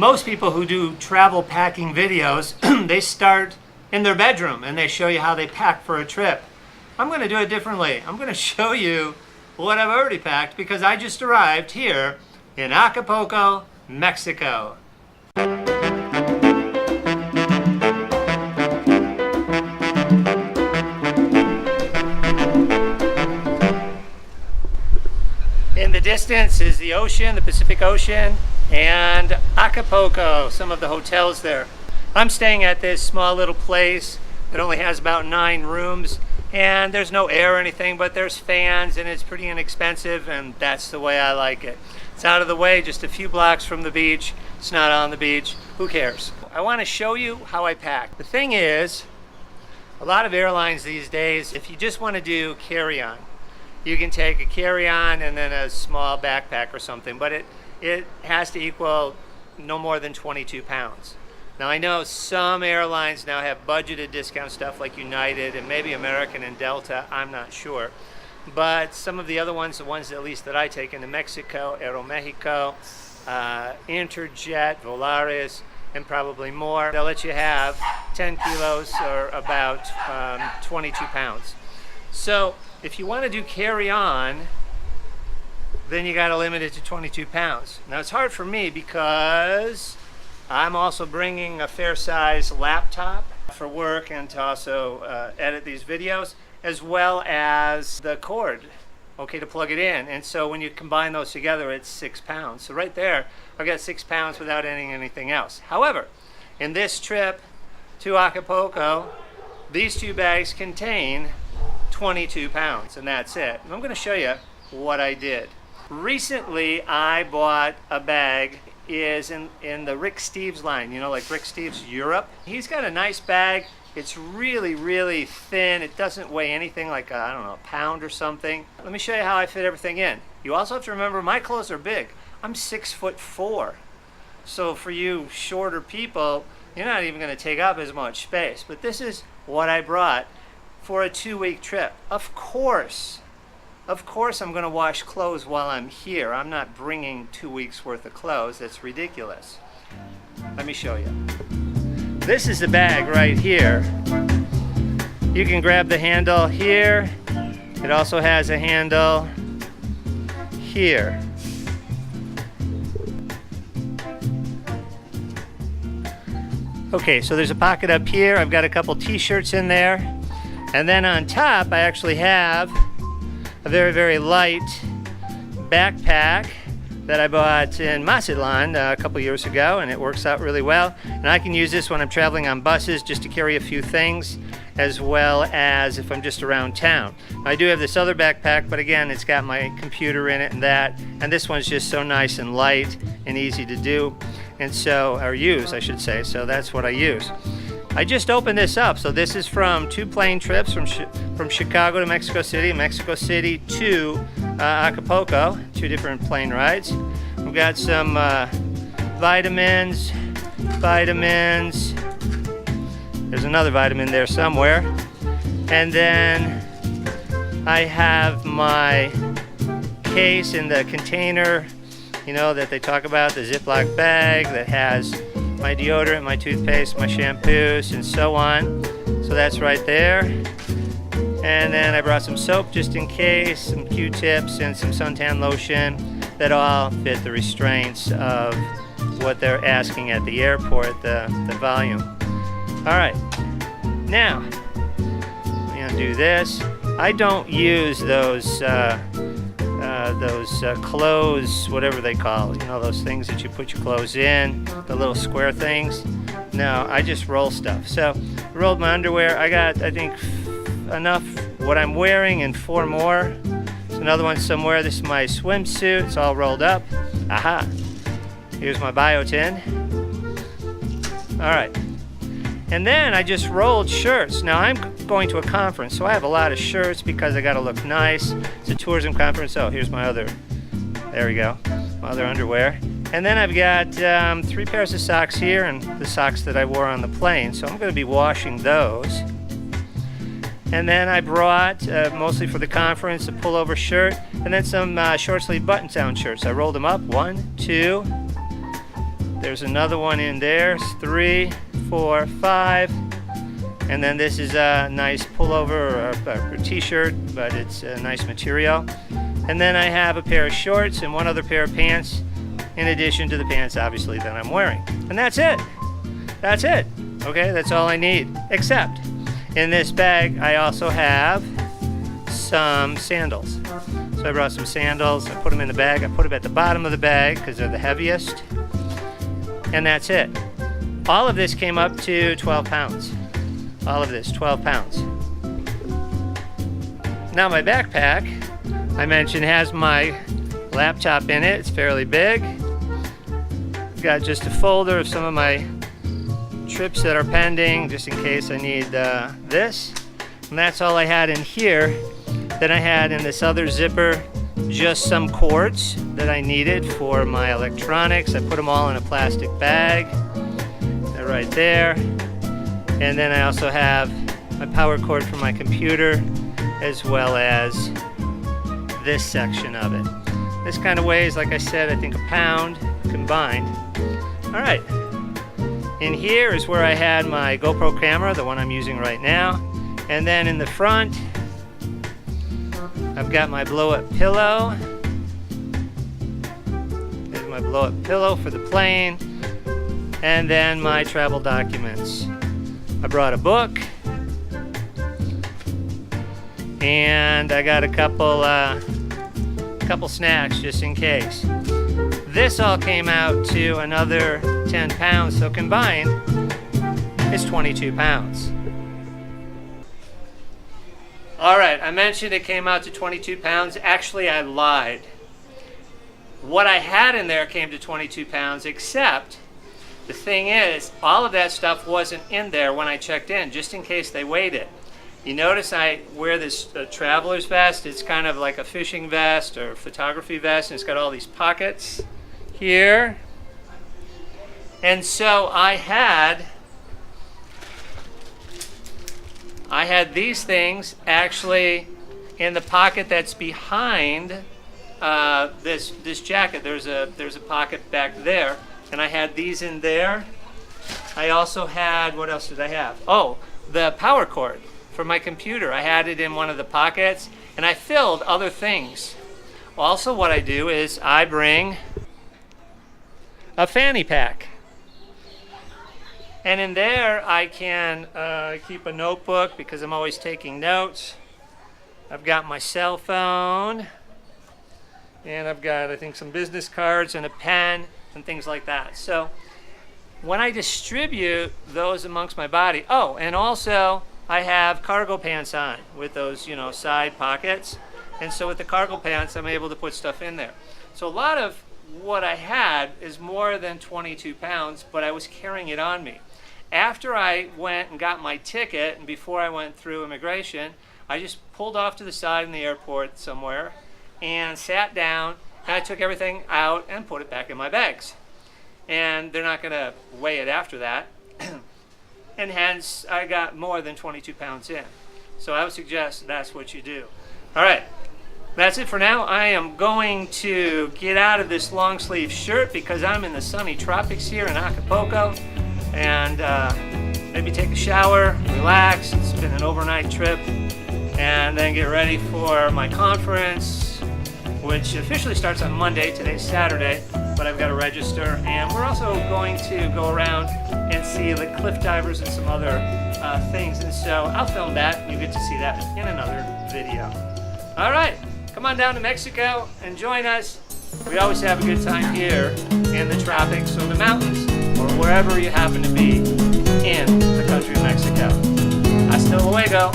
Most people who do travel packing videos, they start in their bedroom and they show you how they pack for a trip. I'm going to do it differently. I'm going to show you what I've already packed because I just arrived here in Acapulco, Mexico. In the distance is the ocean, the Pacific Ocean, and Acapulco, some of the hotels there. I'm staying at this small little place that only has about 9 rooms, and there's no air or anything, but there's fans, and it's pretty inexpensive, and that's the way I like it. It's out of the way, just a few blocks from the beach. It's not on the beach. Who cares? I want to show you how I pack. The thing is, a lot of airlines these days, if you just want to do carry-on, you can take a carry-on and then a small backpack or something, but it has to equal no more than 22 pounds. Now I know some airlines now have budgeted discount stuff like United and maybe American and Delta, I'm not sure. But some of the other ones, the ones at least that I take into Mexico, Aeromexico, Interjet, Volaris, and probably more, they'll let you have 10 kilos or about 22 pounds. So if you want to do carry-on, then you got to limit it to 22 pounds. Now it's hard for me because I'm also bringing a fair size laptop for work and to also edit these videos, as well as the cord, okay, to plug it in. And so when you combine those together, it's 6 pounds. So right there, I've got 6 pounds without adding anything else. However, in this trip to Acapulco, these 2 bags contain 22 pounds, and that's it. And I'm going to show you what I did. Recently, I bought a bag is in the Rick Steves line, you know, like Rick Steves Europe. He's got a nice bag. It's really, really thin. It doesn't weigh anything like, I don't know, a pound or something. Let me show you how I fit everything in. You also have to remember my clothes are big. I'm 6'4". So for you shorter people, you're not even going to take up as much space. But this is what I brought for a 2-week trip. Of course I'm going to wash clothes while I'm here. I'm not bringing 2 weeks worth of clothes. That's ridiculous. Let me show you. This is the bag right here. You can grab the handle here. It also has a handle here. Okay, so there's a pocket up here. I've got a couple t-shirts in there. And then on top, I actually have a very, very light backpack that I bought in Mazatlan a couple years ago, and it works out really well. And I can use this when I'm traveling on buses just to carry a few things, as well as if I'm just around town. I do have this other backpack, but again, it's got my computer in it and that, and this one's just so nice and light and easy to do, and so, or use, I should say, so that's what I use. I just opened this up, so this is from 2 plane trips from Chicago to Mexico City to Acapulco, 2 different plane rides. We've got some vitamins. There's another vitamin there somewhere. And then I have my case in the container, you know, that they talk about, the Ziploc bag that has my deodorant, my toothpaste, my shampoos, and so on. So that's right there. And then I brought some soap just in case, some Q-tips, and some suntan lotion that all fit the restraints of what they're asking at the airport, the volume. All right, now I'm gonna do this. I don't use those clothes, whatever they call, you know, those things that you put your clothes in, the little square things. No, I just roll stuff. So I rolled my underwear. I got, I think, enough what I'm wearing and 4 more. There's another one somewhere. This is my swimsuit. It's all rolled up. Aha. Here's my biotin. All right. And then I just rolled shirts. Now I'm going to a conference, so I have a lot of shirts because I got to look nice. It's a tourism conference. Oh, here's my other, there we go, my other underwear. And then I've got 3 pairs of socks here and the socks that I wore on the plane, so I'm going to be washing those. And then I brought, mostly for the conference, a pullover shirt, and then some short sleeve button down shirts. I rolled them up, 1, 2. There's another one in there. It's 3, 4, 5. And then this is a nice pullover or a t-shirt, but it's a nice material. And then I have a pair of shorts and one other pair of pants, in addition to the pants, obviously, that I'm wearing. And that's it. That's it. Okay, that's all I need. Except, in this bag, I also have some sandals. So I brought some sandals. I put them in the bag. I put them at the bottom of the bag because they're the heaviest. And that's it. All of this came up to 12 pounds. All of this, 12 pounds. Now my backpack, I mentioned, has my laptop in it. It's fairly big. Got just a folder of some of my trips that are pending, just in case I need this. And that's all I had in here. Then I had in this other zipper just some cords that I needed for my electronics. I put them all in a plastic bag. They're right there. And then I also have my power cord for my computer, as well as this section of it. This kind of weighs, like I said, I think a pound combined. All right. In here is where I had my GoPro camera, the one I'm using right now. And then in the front, I've got my blow-up pillow. There's my blow-up pillow for the plane. And then my travel documents. I brought a book, and I got a couple snacks just in case. This all came out to another 10 pounds, so combined, it's 22 pounds. All right, I mentioned it came out to 22 pounds. Actually, I lied. What I had in there came to 22 pounds, except the thing is, all of that stuff wasn't in there when I checked in, just in case they weighed it. You notice I wear this traveler's vest. It's kind of like a fishing vest or photography vest, and it's got all these pockets here. And so I had these things actually in the pocket that's behind this jacket. There's a pocket back there. And I had these in there. I also had, what else did I have? Oh, the power cord for my computer. I had it in one of the pockets, and I filled other things. Also, what I do is I bring a fanny pack. And in there, I can keep a notebook because I'm always taking notes. I've got my cell phone, and I've got, I think, some business cards and a pen and things like that. So when I distribute those amongst my body, oh, and also I have cargo pants on with those, side pockets. And so with the cargo pants, I'm able to put stuff in there. So a lot of what I had is more than 22 pounds, but I was carrying it on me. After I went and got my ticket, and before I went through immigration, I just pulled off to the side in the airport somewhere and sat down, and I took everything out and put it back in my bags. And they're not going to weigh it after that. And hence, I got more than 22 pounds in. So I would suggest that's what you do. All right, that's it for now. I am going to get out of this long sleeve shirt because I'm in the sunny tropics here in Acapulco. And maybe take a shower, relax. It's been an overnight trip. And then get ready for my conference, which officially starts on Monday. Today's Saturday, but I've got to register. And we're also going to go around and see the cliff divers and some other things. And so I'll film that. You get to see that in another video. All right, come on down to Mexico and join us. We always have a good time here in the tropics or the mountains or wherever you happen to be in the country of Mexico. Hasta luego.